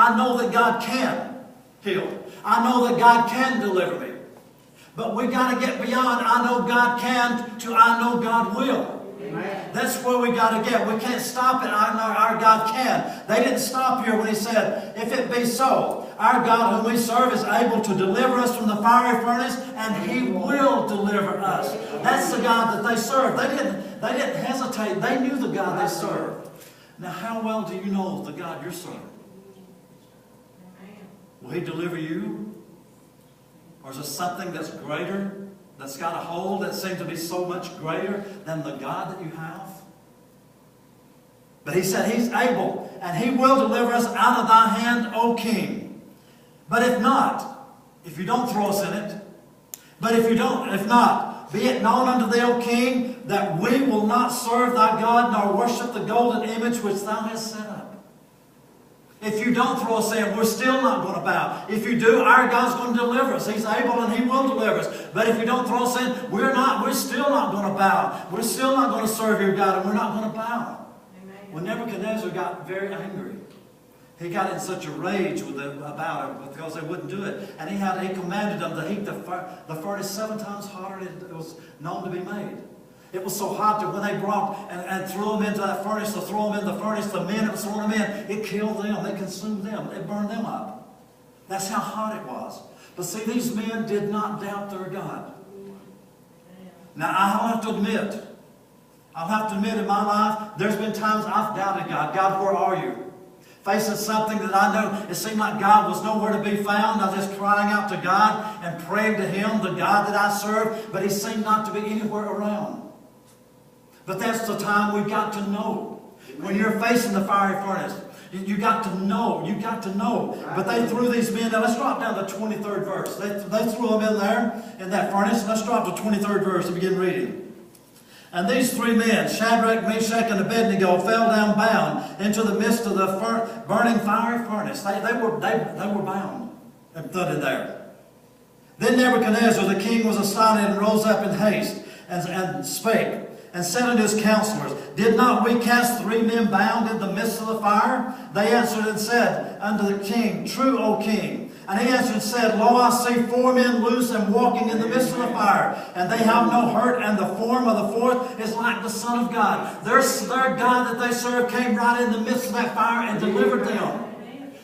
I know that God can heal. I know that God can deliver me. But we got to get beyond I know God can to I know God will. Amen. That's where we got to get. We can't stop it. I know our God can. They didn't stop here when he said, if it be so, our God whom we serve is able to deliver us from the fiery furnace, and he will deliver us. That's the God that they served. They didn't hesitate. They knew the God they served. Now, how well do you know the God you're serving? Will he deliver you? Or is it something that's greater, that's got a hold that seems to be so much greater than the God that you have? But he said he's able, and he will deliver us out of thy hand, O king. But if not, if you don't throw us in it, but if not, be it known unto thee, O king, that we will not serve thy God, nor worship the golden image which thou hast set up. If you don't throw us in, we're still not going to bow. If you do, our God's going to deliver us. He's able and he will deliver us. But if you don't throw us in, we're still not going to bow. We're still not going to serve your God, and we're not going to bow. Amen. When Nebuchadnezzar got very angry, he got in such a rage with them about it because they wouldn't do it. And he commanded them to heat the furnace 7 times hotter than it was known to be made. It was so hot that when they brought and threw them into that furnace, to throw them in the furnace, the men that was throwing them in, it killed them. They consumed them. It burned them up. That's how hot it was. But see, these men did not doubt their God. Now, I'll have to admit in my life, there's been times I've doubted God. God, where are you? Facing something that I know, it seemed like God was nowhere to be found. I was just crying out to God and praying to him, the God that I serve, but he seemed not to be anywhere around. But that's the time we've got to know. When you're facing the fiery furnace, you got to know. You got to know. But they threw these men. Now let's drop down to the 23rd verse. They threw them in there, in that furnace. Let's drop to the 23rd verse and begin reading. And these 3 men, Shadrach, Meshach, and Abednego, fell down bound into the midst of the burning fiery furnace. They were bound and put in there. Then Nebuchadnezzar the king was astonished and rose up in haste and spake. And said unto his counselors, did not we cast 3 men bound in the midst of the fire? They answered and said unto the king, true, O king. And he answered and said, lo, I see 4 men loose and walking in the midst of the fire, and they have no hurt, and the form of the 4th is like the Son of God. Their God that they serve came right in the midst of that fire and delivered them.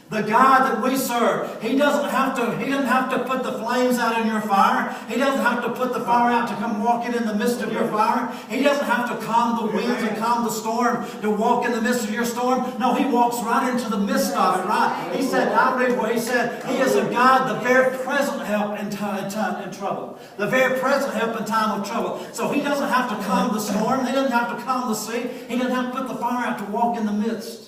The God that we serve, He doesn't have to put the flames out in your fire. He doesn't have to put the fire out to come walking in the midst of your fire. He doesn't have to calm the winds and calm the storm to walk in the midst of your storm. No, He walks right into the midst of it, right? He said, I read where He said, He is a God, the very present help in trouble. The very present help in time of trouble. So He doesn't have to calm the storm. He doesn't have to calm the sea. He doesn't have to put the fire out to walk in the midst.